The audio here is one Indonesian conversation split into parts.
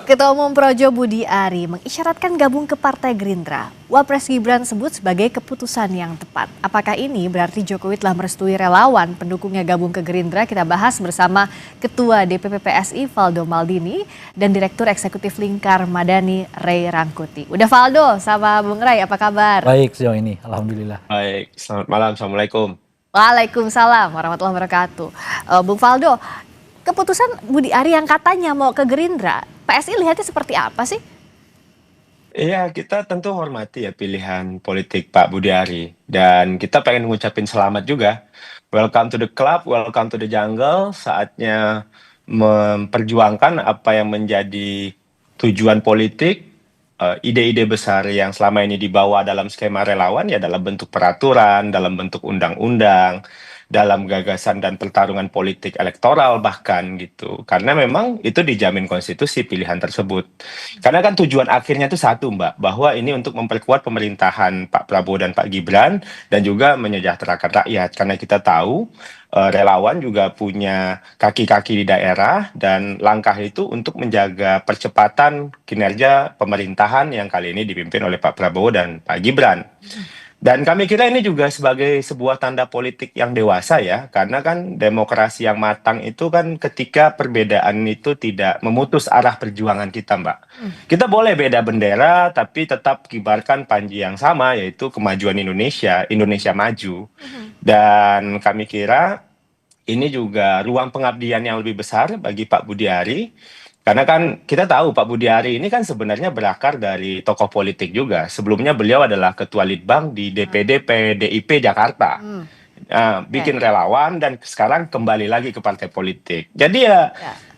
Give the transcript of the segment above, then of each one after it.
Ketua Umum Projo Budi Ari mengisyaratkan gabung ke Partai Gerindra. Wapres Gibran sebut sebagai keputusan yang tepat. Apakah ini berarti Jokowi telah merestui relawan pendukungnya gabung ke Gerindra? Kita bahas bersama Ketua DPP PSI Valdo Maldini dan Direktur Eksekutif Lingkar Madani Ray Rangkuti. Udah Valdo sama Bung Ray, apa kabar? Baik sejauh ini, alhamdulillah. Baik, selamat malam, assalamualaikum. Waalaikumsalam warahmatullahi wabarakatuh. Bung Valdo, keputusan Budi Ari yang katanya mau ke Gerindra, PSI lihatnya seperti apa sih? Iya, kita tentu hormati ya pilihan politik Pak Budi Ari. Dan kita pengen ngucapin selamat juga. Welcome to the club, welcome to the jungle. Saatnya memperjuangkan apa yang menjadi tujuan politik, ide-ide besar yang selama ini dibawa dalam skema relawan ya dalam bentuk peraturan, dalam bentuk undang-undang, dalam gagasan dan pertarungan politik elektoral bahkan gitu. Karena memang itu dijamin konstitusi pilihan tersebut. Karena kan tujuan akhirnya itu satu Mbak, bahwa ini untuk memperkuat pemerintahan Pak Prabowo dan Pak Gibran dan juga menyejahterakan rakyat. Karena kita tahu relawan juga punya kaki-kaki di daerah dan langkah itu untuk menjaga percepatan kinerja pemerintahan yang kali ini dipimpin oleh Pak Prabowo dan Pak Gibran. Dan kami kira ini juga sebagai sebuah tanda politik yang dewasa ya, karena kan demokrasi yang matang itu kan ketika perbedaan itu tidak memutus arah perjuangan kita, Mbak. Kita boleh beda bendera, tapi tetap kibarkan panji yang sama, yaitu kemajuan Indonesia, Indonesia maju. Dan kami kira ini juga ruang pengabdian yang lebih besar bagi Pak Budi Ari. Karena kan kita tahu Pak Budi Ari ini kan sebenarnya berakar dari tokoh politik juga. Sebelumnya beliau adalah Ketua Litbang di DPD PDIP Jakarta. Bikin relawan dan sekarang kembali lagi ke partai politik. Jadi ya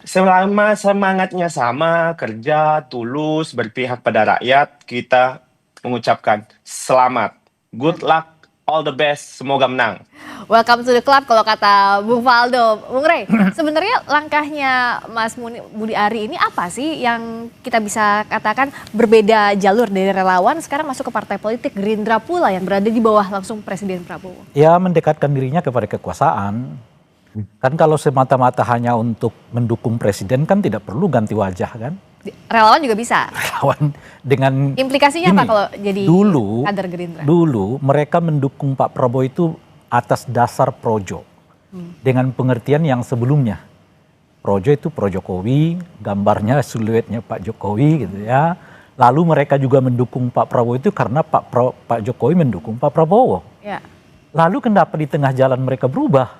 selama semangatnya sama, kerja, tulus, berpihak pada rakyat, kita mengucapkan selamat, good luck, all the best, semoga menang. Welcome to the club kalau kata Bung Valdo. Bung Ray, sebenarnya langkahnya Mas Budi Ari ini apa sih yang kita bisa katakan berbeda jalur dari relawan sekarang masuk ke partai politik Gerindra pula yang berada di bawah langsung Presiden Prabowo? Ya mendekatkan dirinya kepada kekuasaan. Kan kalau semata-mata hanya untuk mendukung presiden kan tidak perlu ganti wajah kan. Relawan juga bisa. Relawan dengan implikasinya apa kalau jadi kader Gerindra? Dulu mereka mendukung Pak Prabowo itu atas dasar projo. Dengan pengertian yang sebelumnya. Projo itu pro Jokowi, gambarnya siluetnya Pak Jokowi gitu ya. Lalu mereka juga mendukung Pak Prabowo itu karena Pak Jokowi mendukung Pak Prabowo. Ya. Lalu kenapa di tengah jalan mereka berubah?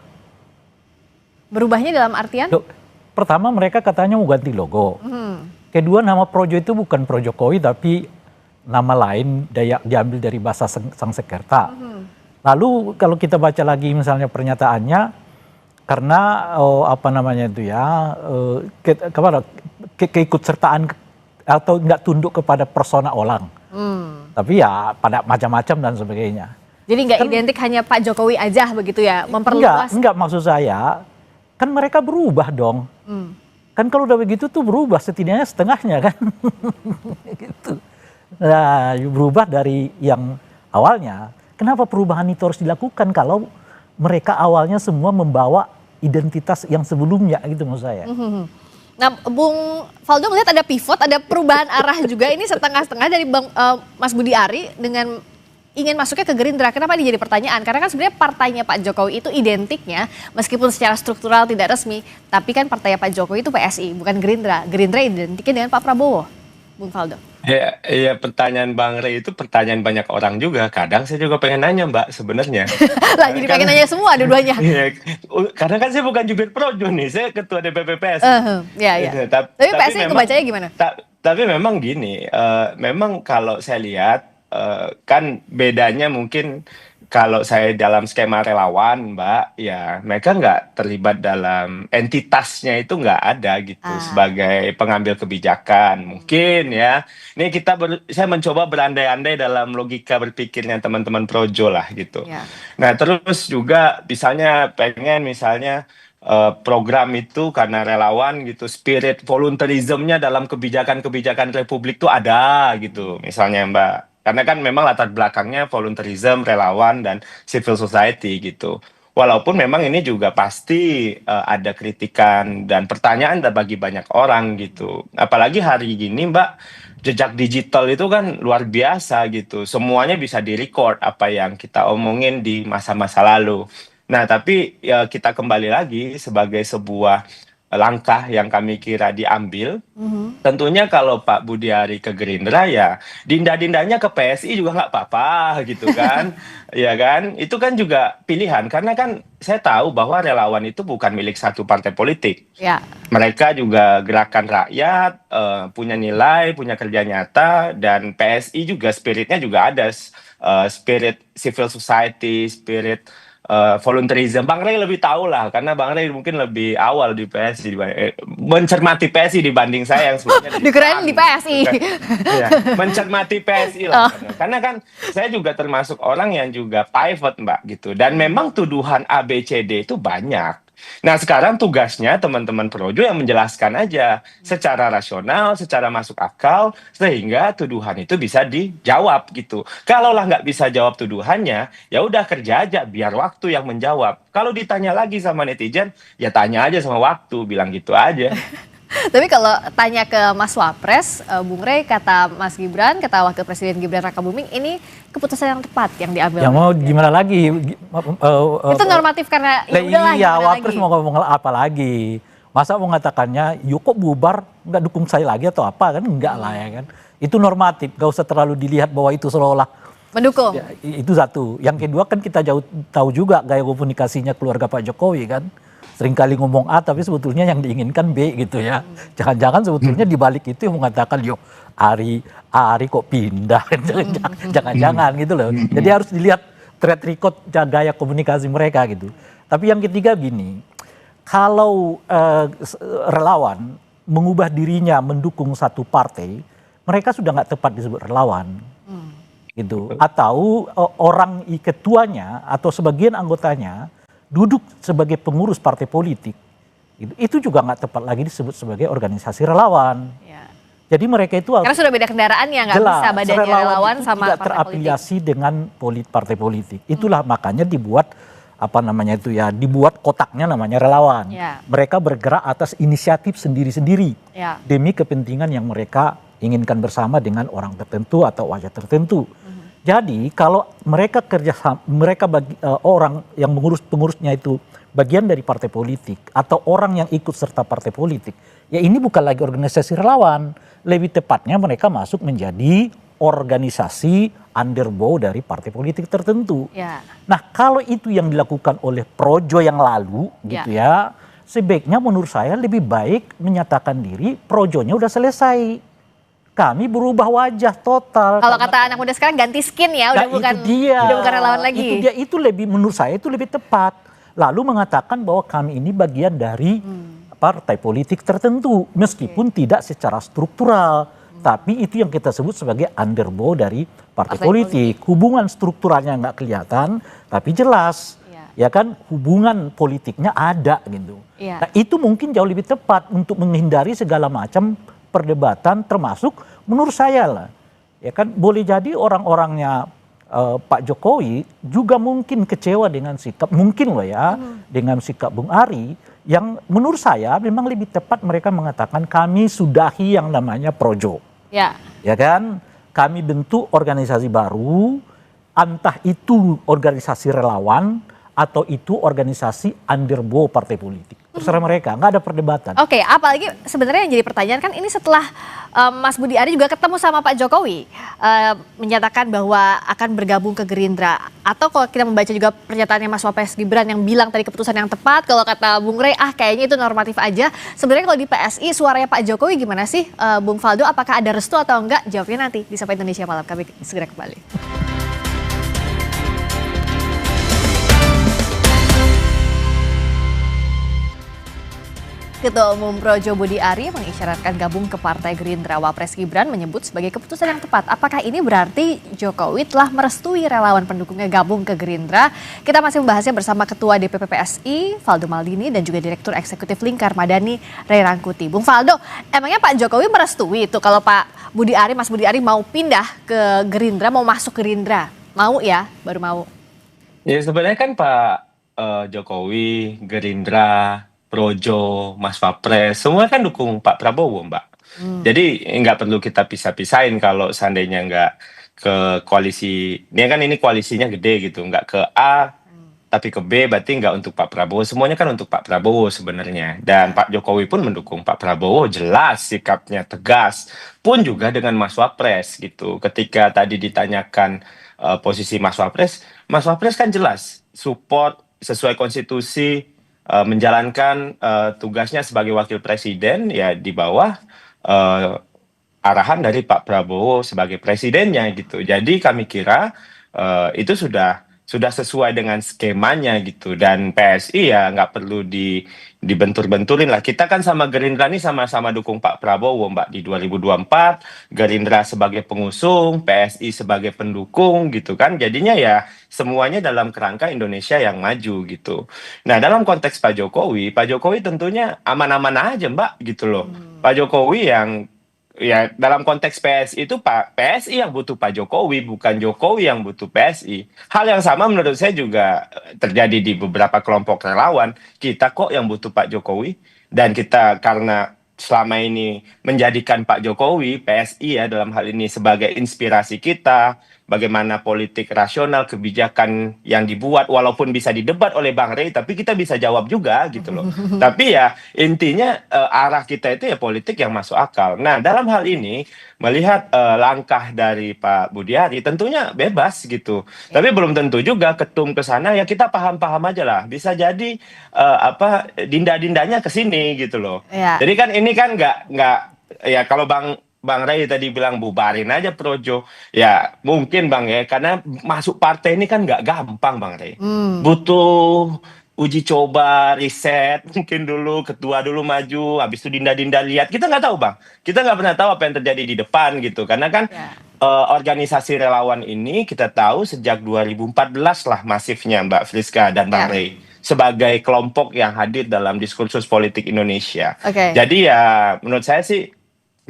Berubahnya dalam artian? Pertama mereka katanya mau ganti logo. Kedua nama Projo itu bukan Pro Jokowi tapi nama lain diambil dari bahasa Sangsekerta. Lalu kalau kita baca lagi misalnya pernyataannya karena keikutsertaan atau nggak tunduk kepada persona orang. Tapi ya pada macam-macam dan sebagainya. Jadi nggak identik hanya Pak Jokowi aja begitu ya, memperluas? Enggak maksud saya kan mereka berubah dong. Kan kalau udah begitu tuh berubah setidaknya setengahnya kan. Gitu. Nah, berubah dari yang awalnya. Kenapa perubahan itu harus dilakukan kalau mereka awalnya semua membawa identitas yang sebelumnya gitu maksud saya. Nah, Bung Valdo melihat ada pivot, ada perubahan arah juga ini setengah-setengah dari Mas Budi Ari dengan ingin masuknya ke Gerindra. Kenapa ini jadi pertanyaan? Karena kan sebenarnya partainya Pak Jokowi itu identiknya meskipun secara struktural tidak resmi, tapi kan partainya Pak Jokowi itu PSI, bukan Gerindra. Gerindra identiknya dengan Pak Prabowo, Bung Valdo. Ya, pertanyaan Bang Ray itu pertanyaan banyak orang juga. Kadang saya juga pengen nanya Mbak sebenarnya. Lah jadi pengen nanya semua dua-duanya. Iya, karena kan saya bukan jubir Projo nih, saya ketua DPP PSI. Iya. Tapi PSI kebacanya gimana? Tapi memang gini, memang kalau saya lihat kan bedanya mungkin kalau saya dalam skema relawan Mbak, ya mereka nggak terlibat dalam entitasnya itu nggak ada gitu sebagai pengambil kebijakan mungkin ya. Ini saya mencoba berandai-andai dalam logika berpikirnya teman-teman Projo lah gitu. Nah terus juga misalnya program itu karena relawan gitu, spirit volunteerismnya dalam kebijakan-kebijakan Republik itu ada gitu misalnya Mbak. Karena kan memang latar belakangnya volunteerism, relawan, dan civil society gitu. Walaupun memang ini juga pasti ada kritikan dan pertanyaan bagi banyak orang gitu. Apalagi hari gini Mbak, jejak digital itu kan luar biasa gitu. Semuanya bisa direcord apa yang kita omongin di masa-masa lalu. Nah, tapi ya kita kembali lagi sebagai sebuah langkah yang kami kira diambil. Tentunya kalau Pak Budiari ke Gerindra ya dinda-dindanya ke PSI juga nggak apa-apa gitu kan. Ya kan? Itu kan juga pilihan karena kan saya tahu bahwa relawan itu bukan milik satu partai politik. Ya. Mereka juga gerakan rakyat, punya nilai, punya kerja nyata, dan PSI juga spiritnya juga ada, spirit civil society, spirit volunteerism. Bang Rey lebih tahu lah, karena Bang Rey mungkin lebih awal di PSI, mencermati PSI dibanding saya yang sebelumnya Dikirain di PSI. Iya, mencermati PSI lah. Karena kan saya juga termasuk orang yang juga pivot Mbak gitu. Dan memang tuduhan ABCD itu banyak. Nah sekarang tugasnya teman-teman Projo yang menjelaskan aja secara rasional, secara masuk akal, sehingga tuduhan itu bisa dijawab gitu. Kalaulah nggak bisa jawab tuduhannya, ya udah kerja aja biar waktu yang menjawab. Kalau ditanya lagi sama netizen, ya tanya aja sama waktu, bilang gitu aja. Tapi kalau tanya ke Mas Wapres, Bung Rey, kata Mas Gibran, kata Wakil Presiden Gibran Rakabuming, ini keputusan yang tepat yang diambil. Ya mau gimana lagi? Itu normatif karena ya udahlah iya, gimana Wapres lagi. mau ngomong apa lagi? Masa mau mengatakannya, yuk kok bubar, nggak dukung saya lagi atau apa kan? Enggak lah ya kan. Itu normatif, gak usah terlalu dilihat bahwa itu seolah-olah. Mendukung. Ya, itu satu. Yang kedua kan kita tahu juga gaya komunikasinya keluarga Pak Jokowi kan. Seringkali ngomong A tapi sebetulnya yang diinginkan B gitu ya. Jangan-jangan sebetulnya di balik itu yang mengatakan yo Ari kok pindah. Jangan-jangan gitu loh. Jadi harus dilihat track record gaya komunikasi mereka gitu. Tapi yang ketiga gini, kalau relawan mengubah dirinya mendukung satu partai, mereka sudah nggak tepat disebut relawan. Gitu. Atau orang ketuanya atau sebagian anggotanya duduk sebagai pengurus partai politik, itu juga nggak tepat lagi disebut sebagai organisasi relawan. Ya. Jadi mereka itu Karena sudah beda kendaraannya, nggak bisa badannya relawan itu sama tidak partai terafiliasi dengan partai politik. Itulah makanya dibuat dibuat kotaknya namanya relawan. Ya. Mereka bergerak atas inisiatif sendiri-sendiri Ya. demi kepentingan yang mereka inginkan bersama dengan orang tertentu atau wajah tertentu. Jadi kalau mereka orang yang pengurusnya itu bagian dari partai politik atau orang yang ikut serta partai politik, ya ini bukan lagi organisasi relawan. Lebih tepatnya mereka masuk menjadi organisasi underbow dari partai politik tertentu. Ya. Nah kalau itu yang dilakukan oleh Projo yang lalu gitu ya, sebaiknya menurut saya lebih baik menyatakan diri Projonya udah selesai. Kami berubah wajah total. Kalau kata anak muda sekarang ganti skin ya, udah bukan relawan lagi. Itu lebih menurut saya itu lebih tepat. Lalu mengatakan bahwa kami ini bagian dari partai politik tertentu, meskipun tidak secara struktural, tapi itu yang kita sebut sebagai underbow dari partai politik. Hubungan strukturalnya nggak kelihatan, tapi jelas. Ya kan hubungan politiknya ada gitu. Ya. Nah itu mungkin jauh lebih tepat untuk menghindari segala macam perdebatan, termasuk menurut saya lah, ya kan boleh jadi orang-orangnya Pak Jokowi juga mungkin kecewa dengan sikap, mungkin loh ya, dengan sikap Bung Ari, yang menurut saya memang lebih tepat mereka mengatakan kami sudahi yang namanya Projo, ya kan, kami bentuk organisasi baru, entah itu organisasi relawan atau itu organisasi underbow partai politik. Terserah mereka, nggak ada perdebatan. Oke, apalagi sebenarnya yang jadi pertanyaan kan ini setelah Mas Budi Ari juga ketemu sama Pak Jokowi, menyatakan bahwa akan bergabung ke Gerindra. Atau kalau kita membaca juga pernyataannya Mas Wapres Gibran yang bilang tadi keputusan yang tepat, kalau kata Bung Rey, kayaknya itu normatif aja. Sebenarnya kalau di PSI suaranya Pak Jokowi gimana sih, Bung Faldo? Apakah ada restu atau enggak? Jawabnya nanti di Sapa Indonesia Malam. Kami segera kembali. Ketua Umum Projo Budi Ari mengisyaratkan gabung ke Partai Gerindra. Wapres Gibran menyebut sebagai keputusan yang tepat. Apakah ini berarti Jokowi telah merestui relawan pendukungnya gabung ke Gerindra? Kita masih membahasnya bersama Ketua DPP PSI, Faldo Maldini, dan juga Direktur Eksekutif Lingkar Madani, Ray Rangkuti. Bung Faldo, emangnya Pak Jokowi merestui itu kalau Pak Budi Ari, Mas Budi Ari mau pindah ke Gerindra, mau masuk Gerindra? Mau ya, baru mau. Ya sebenarnya kan Pak Jokowi, Gerindra, Projo, Mas Wapres, semua kan dukung Pak Prabowo, Mbak. Jadi nggak perlu kita pisah-pisahin kalau seandainya nggak ke koalisi, ini koalisinya gede gitu, nggak ke A tapi ke B berarti nggak untuk Pak Prabowo. Semuanya kan untuk Pak Prabowo sebenarnya. Dan Pak Jokowi pun mendukung Pak Prabowo, jelas sikapnya tegas. Pun juga dengan Mas Wapres gitu. Ketika tadi ditanyakan posisi Mas Wapres kan jelas support sesuai konstitusi, menjalankan tugasnya sebagai wakil presiden ya di bawah eh, arahan dari Pak Prabowo sebagai presidennya gitu. Jadi kami kira itu sudah sesuai dengan skemanya gitu, dan PSI ya nggak perlu dibentur-benturin lah. Kita kan sama Gerindra nih sama-sama dukung Pak Prabowo, Mbak, di 2024, Gerindra sebagai pengusung, PSI sebagai pendukung gitu kan. Jadinya ya semuanya dalam kerangka Indonesia yang maju gitu. Nah, dalam konteks Pak Jokowi tentunya aman-aman aja, Mbak, gitu loh. Pak Jokowi yang ya dalam konteks PSI itu PSI yang butuh Pak Jokowi, bukan Jokowi yang butuh PSI. Hal yang sama menurut saya juga terjadi di beberapa kelompok relawan. Kita kok yang butuh Pak Jokowi, dan kita karena selama ini menjadikan Pak Jokowi, PSI ya dalam hal ini sebagai inspirasi kita, bagaimana politik rasional, kebijakan yang dibuat, walaupun bisa didebat oleh Bang Rey, tapi kita bisa jawab juga gitu loh. Tapi ya intinya arah kita itu ya politik yang masuk akal. Nah, dalam hal ini melihat langkah dari Pak Budiari tentunya bebas gitu. Tapi belum tentu juga ketum ke sana, ya kita paham-paham aja lah. Bisa jadi dinda-dindanya ke sini gitu loh. Ya. Jadi kan ini kan nggak ya kalau Bang Ray tadi bilang bubarin aja Projo. Ya mungkin Bang ya, karena masuk partai ini kan nggak gampang Bang Ray. Butuh uji coba, riset, mungkin dulu ketua dulu maju, habis itu dinda-dinda lihat. Kita nggak tahu Bang. Kita nggak pernah tahu apa yang terjadi di depan gitu. Karena kan organisasi relawan ini kita tahu sejak 2014 lah masifnya Mbak Friska dan Bang Ray. Sebagai kelompok yang hadir dalam diskursus politik Indonesia. Jadi ya menurut saya sih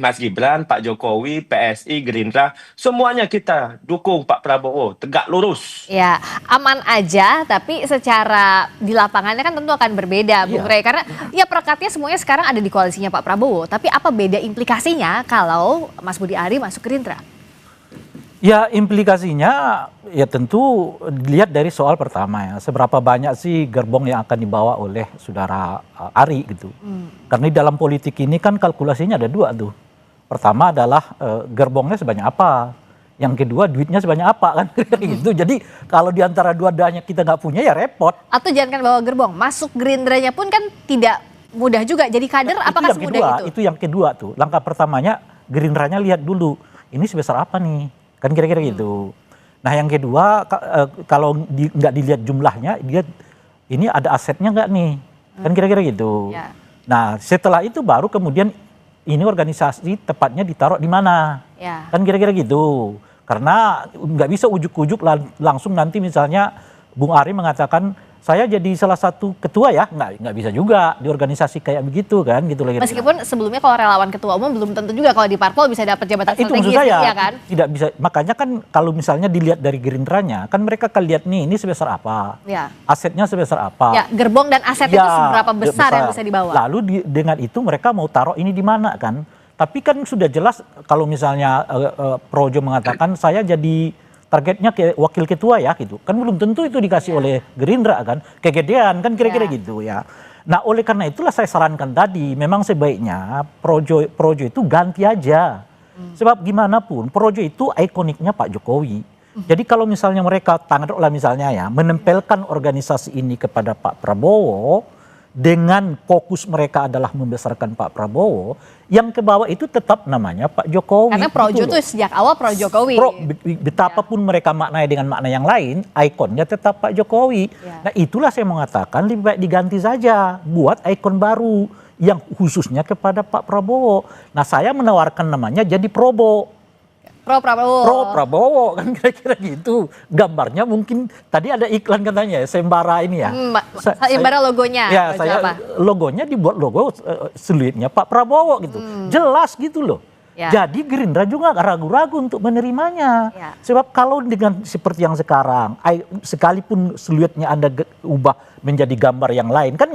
Mas Gibran, Pak Jokowi, PSI, Gerindra, semuanya kita dukung Pak Prabowo, tegak lurus. Ya, aman aja, tapi secara di lapangannya kan tentu akan berbeda, Bung Rey. Karena ya perekatnya semuanya sekarang ada di koalisinya Pak Prabowo. Tapi apa beda implikasinya kalau Mas Budi Ari masuk Gerindra? Ya implikasinya ya tentu dilihat dari soal pertama ya. Seberapa banyak sih gerbong yang akan dibawa oleh saudara Ari gitu. Karena di dalam politik ini kan kalkulasinya ada dua tuh. Pertama adalah gerbongnya sebanyak apa. Yang kedua duitnya sebanyak apa kan gitu. Jadi kalau di antara dua-duanya kita nggak punya ya repot. Atau jangankan bawa gerbong, masuk Gerindranya pun kan tidak mudah juga. Jadi kader apakah semudah itu? Itu yang kedua tuh. Langkah pertamanya Gerindranya lihat dulu. Ini sebesar apa nih? Kan kira-kira gitu. Nah yang kedua kalau nggak dilihat jumlahnya, dia ini ada asetnya nggak nih? Kan kira-kira gitu. Nah setelah itu baru kemudian ini organisasi tepatnya ditaruh di mana? Kan kira-kira gitu. Karena nggak bisa ujuk-ujuk langsung nanti misalnya Bung Ari mengatakan saya jadi salah satu ketua ya, nggak bisa juga di organisasi kayak begitu kan gitu lagi. Meskipun sebelumnya kalau relawan ketua umum belum tentu juga kalau di parpol bisa dapat jabatan strategis ya kan? Tidak bisa, makanya kan kalau misalnya dilihat dari Gerindranya kan mereka akan lihat nih ini sebesar apa, asetnya sebesar apa. Ya, gerbong dan aset itu seberapa besar yang bisa dibawa. Lalu dengan itu mereka mau taruh ini di mana kan? Tapi kan sudah jelas kalau misalnya Projo mengatakan saya jadi targetnya wakil ketua ya gitu. Kan belum tentu itu dikasih oleh Gerindra kan. Kegedean kan kira-kira gitu ya. Nah oleh karena itulah saya sarankan tadi. Memang sebaiknya Projo itu ganti aja. Sebab gimana pun Projo itu ikoniknya Pak Jokowi. Jadi kalau misalnya mereka taruhlah misalnya ya menempelkan organisasi ini kepada Pak Prabowo. Dengan fokus mereka adalah membesarkan Pak Prabowo, yang ke bawah itu tetap namanya Pak Jokowi. Karena Projo itu sejak awal Pro Jokowi. Betapapun mereka maknanya dengan makna yang lain, ikonnya tetap Pak Jokowi. Nah itulah saya mengatakan lebih baik diganti saja, buat ikon baru yang khususnya kepada Pak Prabowo. Nah saya menawarkan namanya jadi Probo. Pro Prabowo. Pro Prabowo kan kira-kira gitu. Gambarnya mungkin tadi ada iklan katanya sembara ini ya. Sembara logonya. Ya saya logonya dibuat logo seluitnya Pak Prabowo gitu. Jelas gitu loh. Ya. Jadi Gerindra juga nggak ragu-ragu untuk menerimanya. Ya. Sebab kalau dengan seperti yang sekarang, sekalipun seluruhnya Anda ubah menjadi gambar yang lain, kan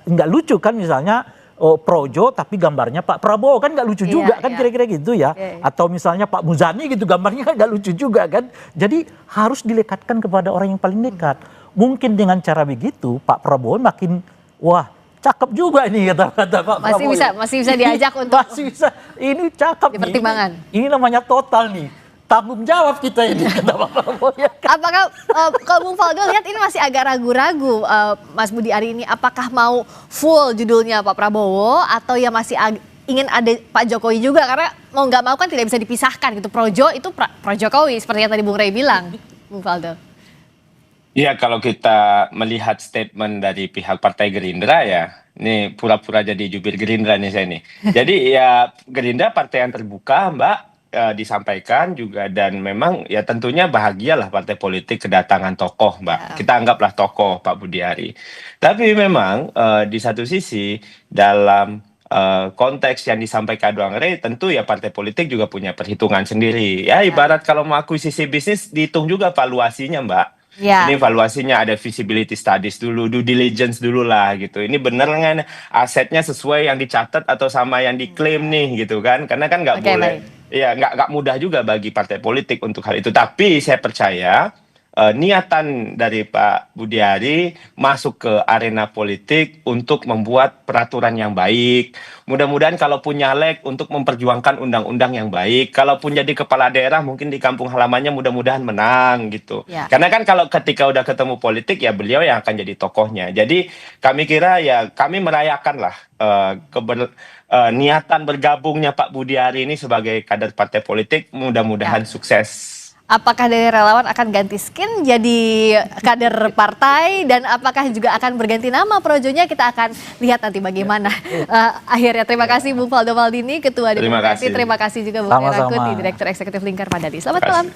nggak lucu kan misalnya Projo tapi gambarnya Pak Prabowo, kan nggak lucu juga kan kira-kira gitu ya. Atau misalnya Pak Muzani gitu gambarnya kan nggak lucu juga kan. Jadi harus dilekatkan kepada orang yang paling dekat. Mungkin dengan cara begitu Pak Prabowo makin wah cakep juga ini kata Pak Prabowo. Masih bisa diajak untuk masih bisa. Ini cakep dipertimbangkan. Ini namanya total nih. Tanggung jawab kita ini kata Pak Prabowo. Ya kan? Apakah kalau Bung Faldo lihat ini masih agak ragu-ragu Mas Budi Ari ini apakah mau full judulnya Pak Prabowo atau ya masih ingin ada Pak Jokowi juga, karena mau nggak mau kan tidak bisa dipisahkan gitu. Projo itu Pro Jokowi seperti yang tadi Bung Rey bilang, Bung Faldo. Iya, kalau kita melihat statement dari pihak Partai Gerindra ya, ini pura-pura jadi jubir Gerindra nih saya nih. Jadi ya Gerindra partai yang terbuka, Mbak, disampaikan juga, dan memang ya tentunya bahagialah partai politik kedatangan tokoh, Mbak. Kita anggaplah tokoh Pak Budi Ari. Tapi memang di satu sisi dalam konteks yang disampaikan Bang Rey, tentu ya partai politik juga punya perhitungan sendiri. Ya ibarat kalau mau akuisisi bisnis dihitung juga valuasinya, Mbak. Ya. Ini valuasinya ada feasibility studies dulu, due diligence dulu lah gitu. Ini bener kan asetnya sesuai yang dicatat atau sama yang diklaim nih gitu kan? Karena kan nggak boleh, ya nggak mudah juga bagi partai politik untuk hal itu. Tapi saya percaya niatan dari Pak Budi Ari masuk ke arena politik untuk membuat peraturan yang baik. Mudah-mudahan kalaupun nyalek untuk memperjuangkan undang-undang yang baik. Kalaupun jadi kepala daerah mungkin di kampung halamannya mudah-mudahan menang gitu. Ya. Karena kan kalau ketika udah ketemu politik ya beliau yang akan jadi tokohnya. Jadi kami kira ya kami merayakan lah niatan bergabungnya Pak Budi Ari ini sebagai kader partai politik. Mudah-mudahan sukses. Apakah dari relawan akan ganti skin jadi kader partai, dan apakah juga akan berganti nama Projonya, kita akan lihat nanti bagaimana akhirnya. Terima kasih Bung Faldo Maldini, Ketua DPRD. Terima kasih juga Bung Rey Rangkuti, Direktur Eksekutif Lingkar Madani. Selamat malam.